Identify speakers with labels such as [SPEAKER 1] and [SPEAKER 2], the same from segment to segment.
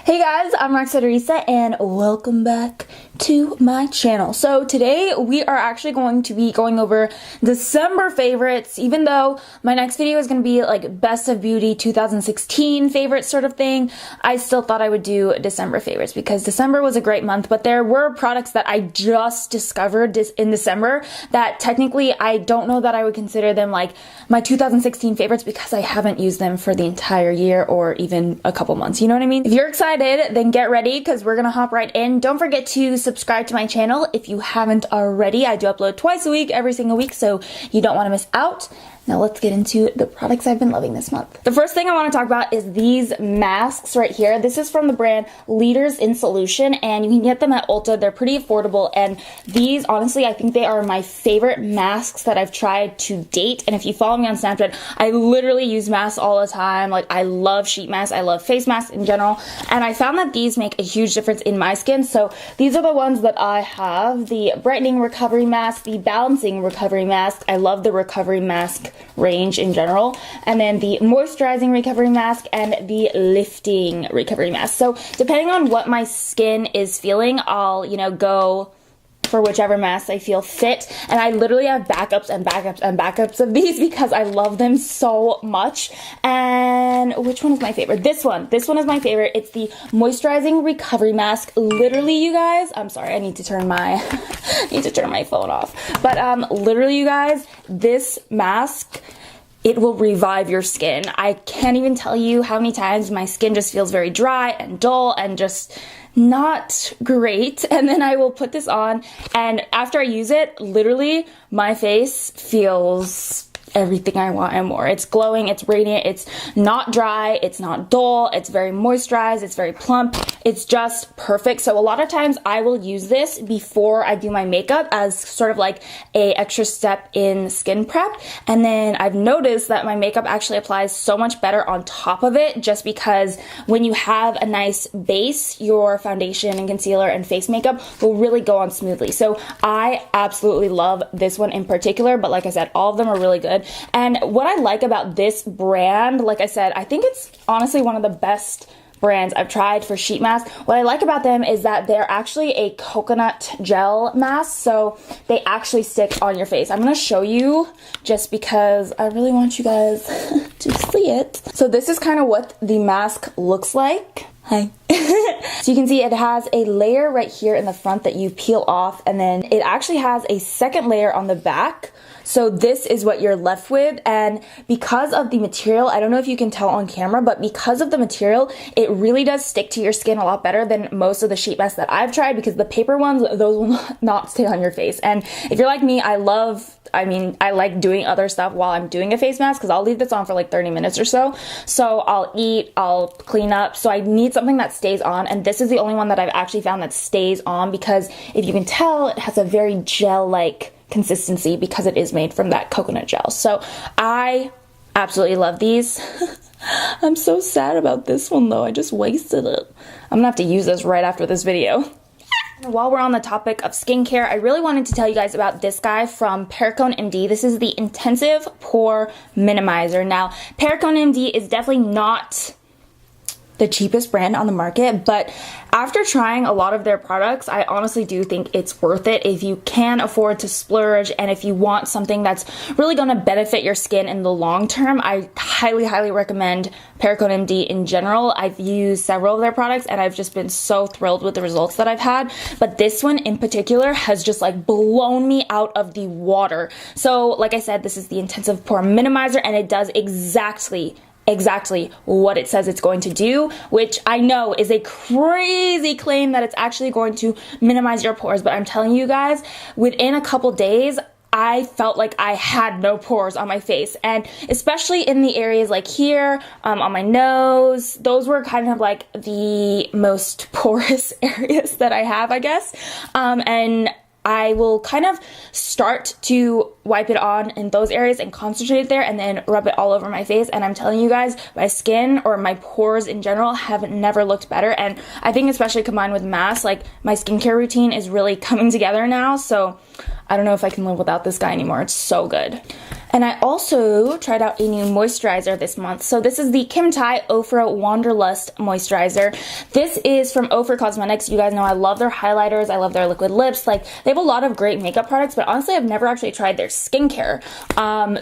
[SPEAKER 1] Hey guys, I'm Roxette Arisa and welcome back to my channel. So today we are actually going to be going over December favorites, even though my next video is going to be like best of beauty 2016 favorites sort of thing. I still thought I would do December favorites because December was a great month, but there were products that I just discovered in December that technically I don't know that I would consider them like my 2016 favorites because I haven't used them for the entire year or even a couple months. You know what I mean? If you're excited, then get ready because we're gonna hop right in. Don't forget to subscribe to my channel if you haven't already. I do upload twice a week, every single week, so you don't want to miss out. Now let's get into the products I've been loving this month. The first thing I want to talk about is these masks right here. This is from the brand Leaders in Solution, and you can get them at Ulta. They're pretty affordable, and these, honestly, I think they are my favorite masks that I've tried to date. And if you follow me on Snapchat, I literally use masks all the time. Like, I love sheet masks, I love face masks in general, and I found that these make a huge difference in my skin. So these are the ones that I have: the Brightening Recovery Mask, the Balancing Recovery Mask. I love the Recovery Mask range in general, and then the Moisturizing Recovery Mask and the Lifting Recovery Mask. So depending on what my skin is feeling, I'll, go for whichever mask I feel fit. And I literally have backups and backups and backups of these because I love them so much. And which one is my favorite? This one is my favorite. It's the Moisturizing Recovery Mask. Literally, you guys, I'm sorry, I need to turn my phone off. But literally, you guys, this mask, it will revive your skin. I can't even tell you how many times my skin just feels very dry and dull and just not great. And then I will put this on, and after I use it, literally my face feels everything I want and more. It's glowing, it's radiant, it's not dry, it's not dull, it's very moisturized, it's very plump. It's just perfect. So a lot of times I will use this before I do my makeup as sort of like a extra step in skin prep. And then I've noticed that my makeup actually applies so much better on top of it, just because when you have a nice base, your foundation and concealer and face makeup will really go on smoothly. So I absolutely love this one in particular, but like I said, all of them are really good. And what I like about this brand, like I said, I think it's honestly one of the best brands I've tried for sheet masks. What I like about them is that they're actually a coconut gel mask, so they actually stick on your face. I'm going to show you just because I really want you guys to see it. So this is kind of what the mask looks like. Hi. So you can see it has a layer right here in the front that you peel off, and then it actually has a second layer on the back. So this is what you're left with, and because of the material, I don't know if you can tell on camera, but because of the material, it really does stick to your skin a lot better than most of the sheet masks that I've tried, because the paper ones, those will not stay on your face. And if you're like me, I like doing other stuff while I'm doing a face mask, because I'll leave this on for like 30 minutes or so. So I'll eat, I'll clean up, so I need something that stays on, and this is the only one that I've actually found that stays on, because if you can tell, it has a very gel-like consistency because it is made from that coconut gel. So I absolutely love these. I'm so sad about this one though. I just wasted it. I'm gonna have to use this right after this video. While we're on the topic of skincare, I really wanted to tell you guys about this guy from Perricone MD. This is the Intensive Pore Minimizer. Now, Perricone MD is definitely not the cheapest brand on the market, but after trying a lot of their products, I honestly do think it's worth it if you can afford to splurge, and if you want something that's really going to benefit your skin in the long term. I highly, highly recommend Perricone MD in general. I've used several of their products and I've just been so thrilled with the results that I've had, but this one in particular has just like blown me out of the water. So like I said, this is the Intensive Pore Minimizer, and it does exactly what it says it's going to do, which I know is a crazy claim that it's actually going to minimize your pores, but I'm telling you guys, within a couple days, I felt like I had no pores on my face, and especially in the areas like here, on my nose, those were kind of like the most porous areas that I have, I guess, and I will kind of start to wipe it on in those areas and concentrate there, and then rub it all over my face. And I'm telling you guys, my skin, or my pores in general, have never looked better. And I think especially combined with masks, like my skincare routine is really coming together now. So I don't know if I can live without this guy anymore. It's so good. And I also tried out a new moisturizer this month. So this is the Kim Tai Ofra Wanderlust Moisturizer. This is from Ofra Cosmetics. You guys know I love their highlighters. I love their liquid lips. Like, they have a lot of great makeup products, but honestly, I've never actually tried their skincare.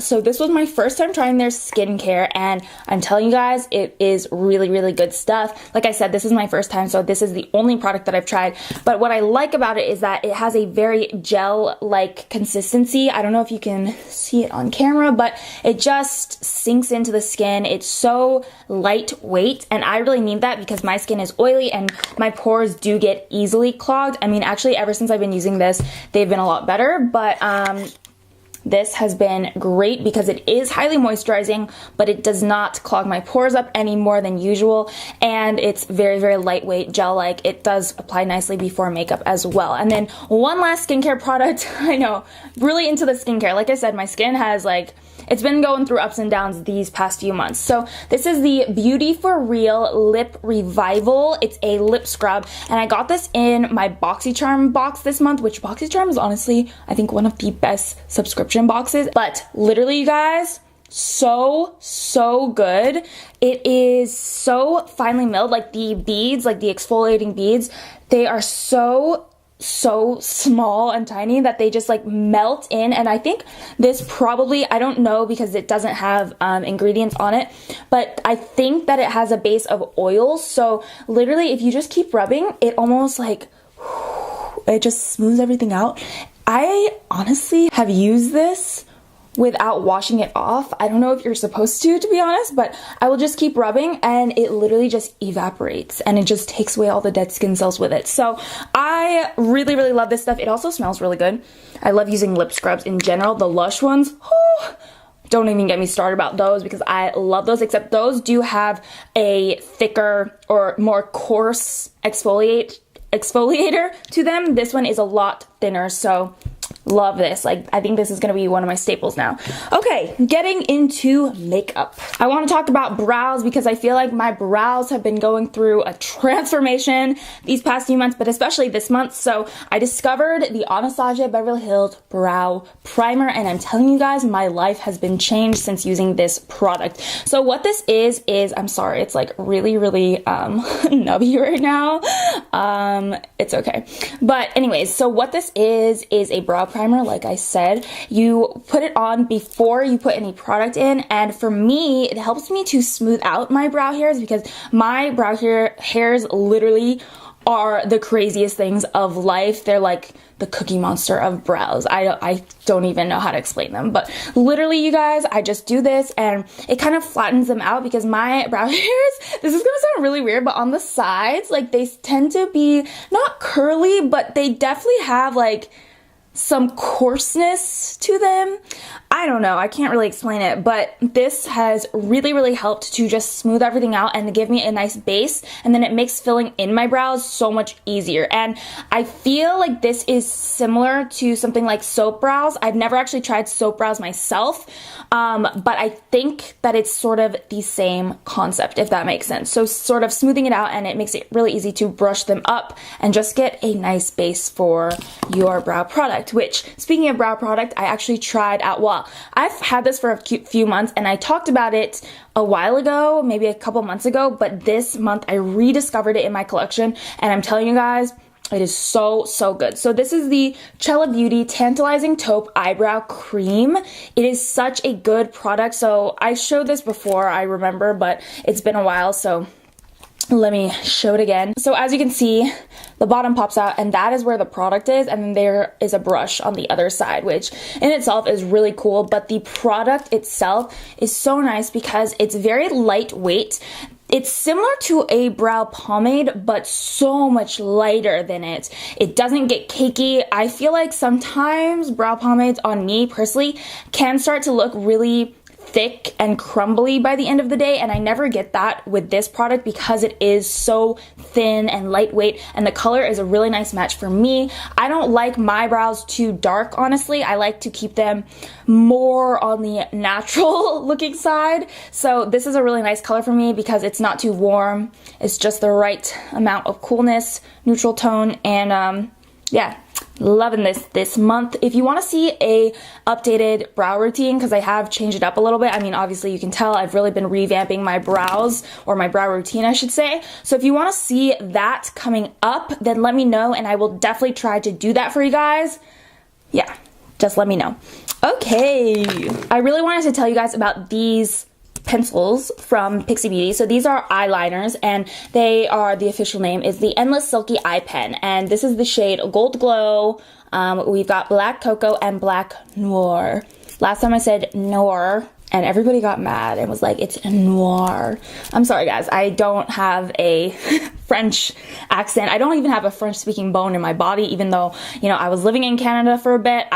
[SPEAKER 1] So this was my first time trying their skincare, and I'm telling you guys, it is really, really good stuff. Like I said, this is my first time, so this is the only product that I've tried. But what I like about it is that it has a very gel-like consistency. I don't know if you can see it on camera, but it just sinks into the skin. It's so lightweight, and I really need that because my skin is oily and my pores do get easily clogged. I mean, actually, ever since I've been using this, they've been a lot better, but this has been great because it is highly moisturizing, but it does not clog my pores up any more than usual, and it's very, very lightweight, gel-like. It does apply nicely before makeup as well. And then one last skincare product. I know, really into the skincare. Like I said, my skin has it's been going through ups and downs these past few months. So this is the Beauty for Real Lip Revival. It's a lip scrub, and I got this in my BoxyCharm box this month, which BoxyCharm is honestly, I think, one of the best subscription boxes. But literally, you guys, so good. It is so finely milled. Like, the beads, like the exfoliating beads, they are so small and tiny that they just melt in. And I think this probably, I don't know because it doesn't have ingredients on it, but I think that it has a base of oils. So literally, if you just keep rubbing, it almost it just smooths everything out. I honestly have used this without washing it off. I don't know if you're supposed to be honest, but I will just keep rubbing and it literally just evaporates and it just takes away all the dead skin cells with it. So I really, really love this stuff. It also smells really good. I love using lip scrubs in general. The Lush ones, don't even get me started about those because I love those, except those do have a thicker or more coarse exfoliator to them. This one is a lot thinner, so love this. I think this is going to be one of my staples now. Okay, getting into makeup. I want to talk about brows because I feel like my brows have been going through a transformation these past few months, but especially this month. So I discovered the Anastasia Beverly Hills Brow Primer, and I'm telling you guys, my life has been changed since using this product. So what this is I'm sorry, it's really, really nubby right now. It's okay. But anyways, so what this is a brow primer. Like I said, you put it on before you put any product in, and for me, it helps me to smooth out my brow hairs because my brow hairs literally are the craziest things of life. They're like the Cookie Monster of brows. I don't even know how to explain them, but literally, you guys, I just do this and it kind of flattens them out because my brow hairs, this is gonna sound really weird, but on the sides, they tend to be not curly, but they definitely have some coarseness to them. I don't know, I can't really explain it, but this has really, really helped to just smooth everything out and to give me a nice base, and then it makes filling in my brows so much easier. And I feel like this is similar to something like soap brows. I've never actually tried soap brows myself, but I think that it's sort of the same concept, if that makes sense. So sort of smoothing it out, and it makes it really easy to brush them up and just get a nice base for your brow product. Which, speaking of brow product, I actually tried out, well, I've had this for a few months, and I talked about it a while ago, maybe a couple months ago, but this month I rediscovered it in my collection, and I'm telling you guys, it is so good. So this is the Cella Beauty Tantalizing Taupe Eyebrow Cream. It is such a good product. So I showed this before, I remember, but it's been a while, so let me show it again. So as you can see, the bottom pops out, and that is where the product is, and then there is a brush on the other side, which in itself is really cool. But the product itself is so nice because it's very lightweight. It's similar to a brow pomade, but so much lighter than it. It doesn't get cakey. I feel like sometimes brow pomades, on me personally, can start to look really thick and crumbly by the end of the day, and I never get that with this product because it is so thin and lightweight, and the color is a really nice match for me. I don't like my brows too dark, honestly. I like to keep them more on the natural looking side, so this is a really nice color for me because it's not too warm. It's just the right amount of coolness, neutral tone, and yeah, Loving this month. If you want to see a updated brow routine, because I have changed it up a little bit, I mean, obviously you can tell I've really been revamping my brows, or my brow routine I should say. So if you want to see that coming up, then let me know and I will definitely try to do that for you guys. Yeah, just let me know. Okay, I really wanted to tell you guys about these pencils from Pixie Beauty. So these are eyeliners, and they are, the official name is the Endless Silky Eye Pen, and this is the shade Gold Glow. We've got Black Cocoa and Black Noir. Last time I said Noir, and everybody got mad and was like, it's Noir. I'm sorry guys, I don't have a French accent. I don't even have a French speaking bone in my body, even though, you know, I was living in Canada for a bit.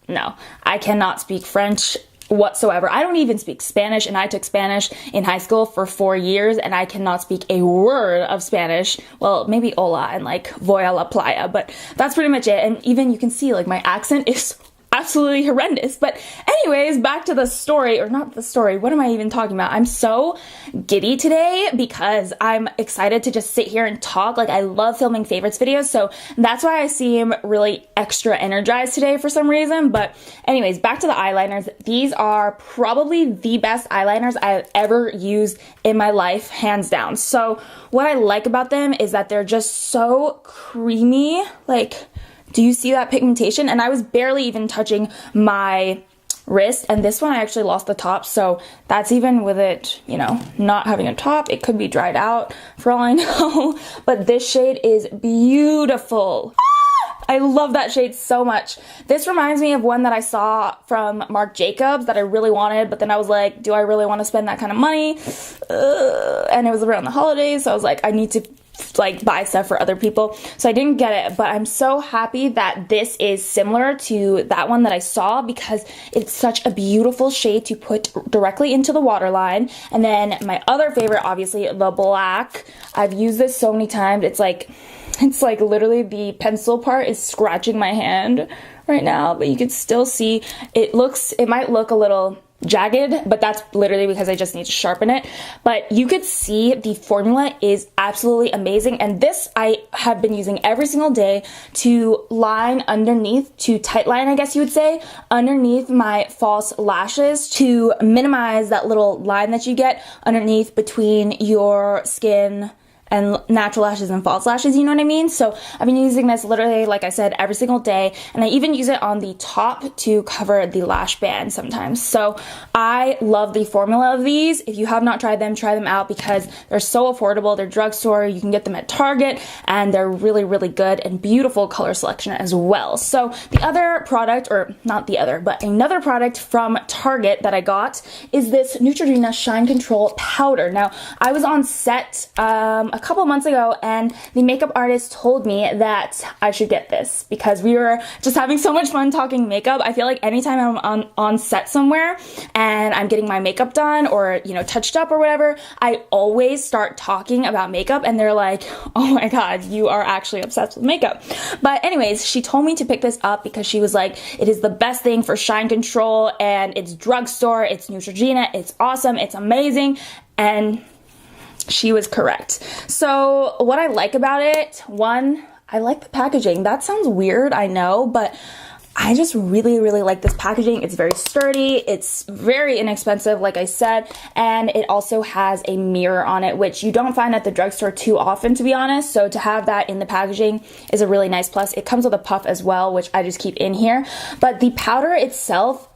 [SPEAKER 1] No, I cannot speak French whatsoever. I don't even speak Spanish, and I took Spanish in high school for 4 years, and I cannot speak a word of Spanish. Well, maybe hola and like voy a la playa, but that's pretty much it. And even you can see like my accent is absolutely horrendous. But anyways, back to the story, or not the story, what am I even talking about? I'm so giddy today because I'm excited to just sit here and talk. Like, I love filming favorites videos, so that's why I seem really extra energized today for some reason. But anyways, back to the eyeliners. These are probably the best eyeliners I've ever used in my life, hands down. So what I like about them is that they're just so creamy. Like, do you see that pigmentation? And I was barely even touching my wrist, and this one I actually lost the top, so that's even with it, you know, not having a top. It could be dried out for all I know. But this shade is beautiful. I love that shade so much. This reminds me of one that I saw from Marc Jacobs that I really wanted, but then I was like, do I really want to spend that kind of money? And it was around the holidays, so I was like, I need to like buy stuff for other people, so I didn't get it. But I'm so happy that this is similar to that one that I saw, because it's such a beautiful shade to put directly into the waterline. And then my other favorite, obviously, the black. I've used this so many times. It's like literally the pencil part is scratching my hand right now, but you can still see it might look a little jagged, but that's literally because I just need to sharpen it. But you could see the formula is absolutely amazing, and this I have been using every single day to line underneath, to tight line, I guess you would say, underneath my false lashes, to minimize that little line that you get underneath between your skin and natural lashes and false lashes, you know what I mean? So I've been using this literally, like I said, every single day, and I even use it on the top to cover the lash band sometimes. So I love the formula of these. If you have not tried them, try them out, because they're so affordable. They're drugstore, you can get them at Target, and they're really, really good, and beautiful color selection as well. So the other product, or not the other, but another product from Target that I got is this Neutrogena Shine Control Powder. Now, I was on set a couple months ago, and the makeup artist told me that I should get this because we were just having so much fun talking makeup. I feel like anytime I'm on set somewhere and I'm getting my makeup done, or, you know, touched up or whatever, I always start talking about makeup, and they're like, oh my god, you are actually obsessed with makeup. But anyways, she told me to pick this up because she was like, it is the best thing for shine control, and it's drugstore, it's Neutrogena, it's awesome, it's amazing, and she was correct. So what I like about it, one, I like the packaging. That sounds weird, I know, but I just really, really like this packaging. It's very sturdy, it's very inexpensive, like I said, and it also has a mirror on it, which you don't find at the drugstore too often, to be honest. So to have that in the packaging is a really nice plus. It comes with a puff as well, which I just keep in here. But the powder itself,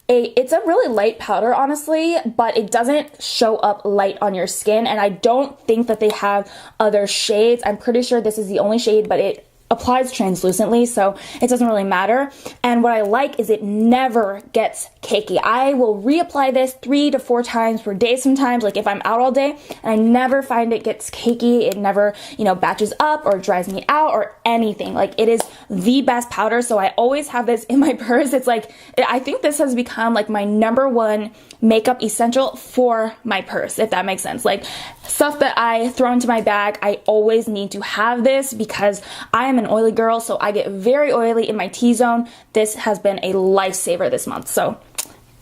[SPEAKER 1] it's a really light powder, honestly, but it doesn't show up light on your skin, and I don't think that they have other shades. I'm pretty sure this is the only shade, but it applies translucently, so it doesn't really matter. And what I like is it never gets cakey. I will reapply this 3 to 4 times per day sometimes, like if I'm out all day, and I never find it gets cakey. It never, you know, batches up or dries me out or anything. Like, it is the best powder, so I always have this in my purse. It's like, I think this has become like my #1 makeup essential for my purse, if that makes sense. Like, stuff that I throw into my bag, I always need to have this because I am an oily girl, so I get very oily in my T-zone. This has been a lifesaver this month, so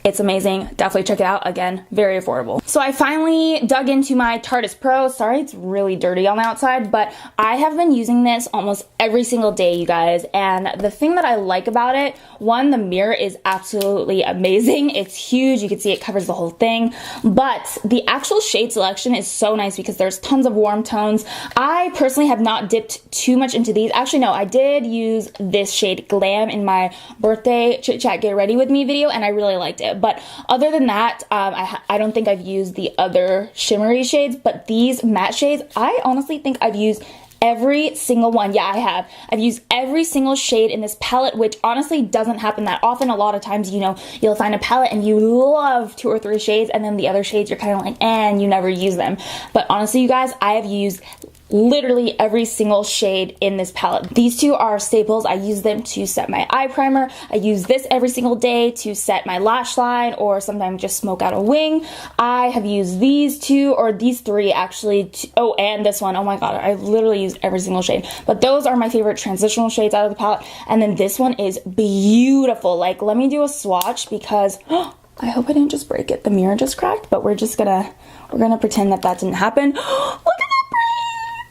[SPEAKER 1] It's amazing. Definitely check it out. Again, very affordable. So I finally dug into my Tarte Pro. Sorry, it's really dirty on the outside, but I have been using this almost every single day, you guys. And the thing that I like about it, one, the mirror is absolutely amazing. It's huge. You can see it covers the whole thing. But the actual shade selection is so nice because there's tons of warm tones. I personally have not dipped too much into these. Actually, no, I did use this shade Glam in my birthday chit chat get ready with me video, and I really liked it. But other than that, I don't think I've used the other shimmery shades, but these matte shades, I honestly think I've used every single one. Yeah, I have. I've used every single shade in this palette, which honestly doesn't happen that often. A lot of times, you know, you'll find a palette and you love 2 or 3 shades, and then the other shades you're kind of like, and you never use them. But honestly, you guys, I have used literally every single shade in this palette. These two are staples. I use them to set my eye primer. I use this every single day to set my lash line, or sometimes just smoke out a wing. I have used these two, or these 3 actually. Oh, and this one. Oh my god, I literally use every single shade. But those are my favorite transitional shades out of the palette. And then this one is beautiful. Like, let me do a swatch because I hope I didn't just break it. The mirror just cracked, but we're gonna pretend that that didn't happen. Look at that!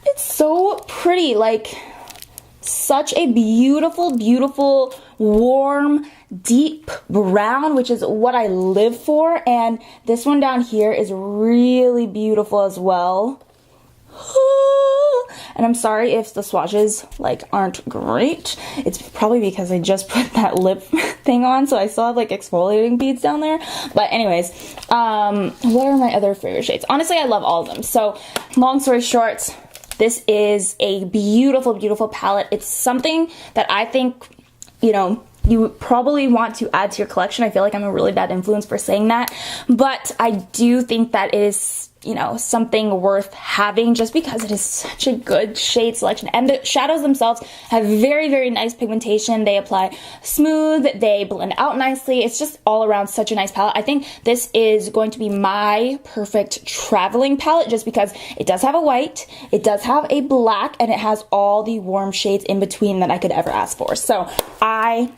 [SPEAKER 1] It's so pretty, like such a beautiful, beautiful, warm, deep brown, which is what I live for. And this one down here is really beautiful as well. And I'm sorry if the swatches like aren't great. It's probably because I just put that lip thing on, so I still have like exfoliating beads down there. But anyways, what are my other favorite shades? Honestly, I love all of them. So long story short, this is a beautiful, beautiful palette. It's something that I think, you know, you probably want to add to your collection. I feel like I'm a really bad influence for saying that, but I do think that it is, you know, something worth having just because it is such a good shade selection. And the shadows themselves have very, very nice pigmentation. They apply smooth, they blend out nicely. It's just all around such a nice palette. I think this is going to be my perfect traveling palette just because it does have a white, it does have a black, and it has all the warm shades in between that I could ever ask for. So I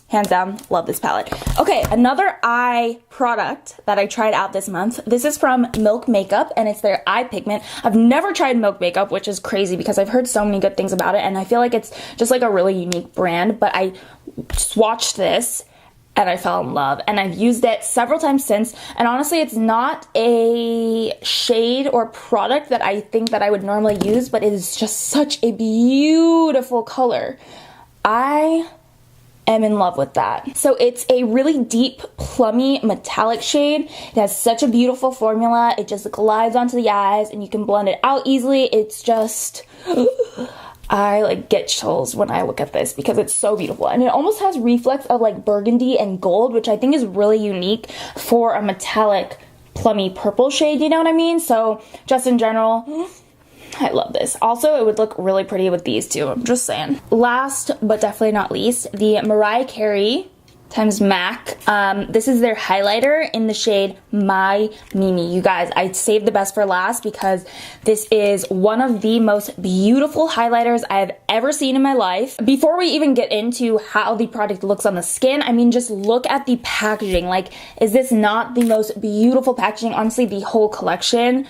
[SPEAKER 1] hands down love this palette. Okay, another eye product that I tried out this month. This is from Milk Makeup, and it's their eye pigment. I've never tried Milk Makeup, which is crazy because I've heard so many good things about it, and I feel like it's just like a really unique brand. But I swatched this and I fell in love, and I've used it several times since. And honestly, it's not a shade or product that I think that I would normally use, but it is just such a beautiful color. I am in love with that. So it's a really deep, plummy, metallic shade. It has such a beautiful formula. It just glides onto the eyes and you can blend it out easily. It's just, I like get chills when I look at this because it's so beautiful. And it almost has reflex of like burgundy and gold, which I think is really unique for a metallic, plummy purple shade, you know what I mean? So just in general, I love this. Also, it would look really pretty with these two, I'm just saying. Last, but definitely not least, the Mariah Carey times MAC. This is their highlighter in the shade My Mimi. You guys, I saved the best for last because this is one of the most beautiful highlighters I've ever seen in my life. Before we even get into how the product looks on the skin, I mean, just look at the packaging. Like, is this not the most beautiful packaging? Honestly, the whole collection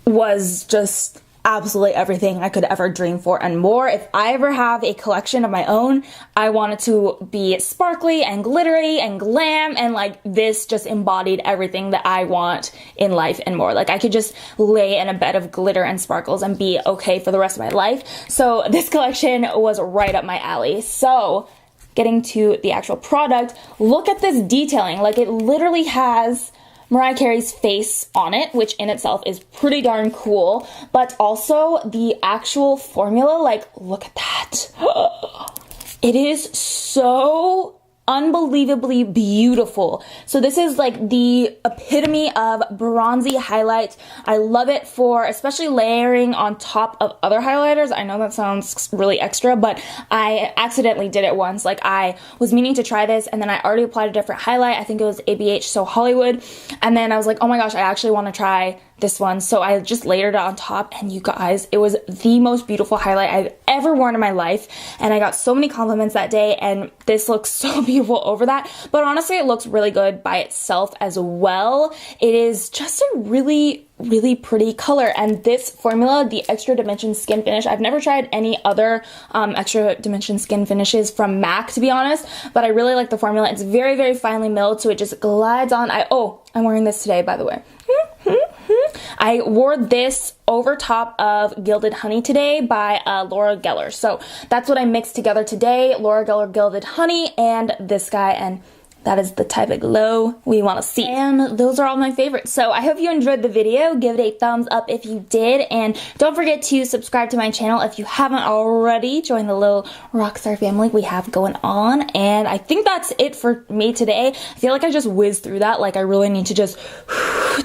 [SPEAKER 1] was just absolutely everything I could ever dream for and more. If I ever have a collection of my own, I want it to be sparkly and glittery and glam, and like this just embodied everything that I want in life and more. Like I could just lay in a bed of glitter and sparkles and be okay for the rest of my life. So this collection was right up my alley. So getting to the actual product, look at this detailing. Like it literally has Mariah Carey's face on it, which in itself is pretty darn cool, but also the actual formula, like, look at that. It is so unbelievably beautiful. So this is like the epitome of bronzy highlight. I love it for especially layering on top of other highlighters. I know that sounds really extra, but I accidentally did it once. Like I was meaning to try this and then I already applied a different highlight. I think it was ABH So Hollywood. And then I was like, oh my gosh, I actually want to try this one. So I just layered it on top, and you guys, it was the most beautiful highlight I've ever worn in my life, and I got so many compliments that day, and this looks so beautiful over that. But honestly, it looks really good by itself as well. It is just a really pretty color, and this formula, the Extra Dimension Skin Finish, I've never tried any other Extra Dimension Skin Finishes from MAC, to be honest, but I really like the formula. It's very finely milled, so it just glides on. I'm wearing this today, by the way. I wore this over top of Gilded Honey today by Laura Geller. So that's what I mixed together today. Laura Geller Gilded Honey and this guy, and that is the type of glow we want to see. And those are all my favorites. So I hope you enjoyed the video. Give it a thumbs up if you did. And don't forget to subscribe to my channel if you haven't already. Join the little Rockstar family we have going on. And I think that's it for me today. I feel like I just whizzed through that. Like I really need to just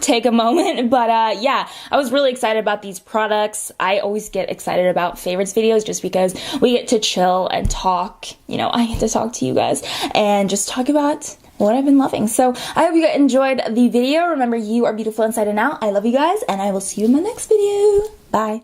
[SPEAKER 1] take a moment. But yeah, I was really excited about these products. I always get excited about favorites videos just because we get to chill and talk. You know, I get to talk to you guys and just talk about what I've been loving. So I hope you guys enjoyed the video. Remember, you are beautiful inside and out. I love you guys, and I will see you in my next video. Bye.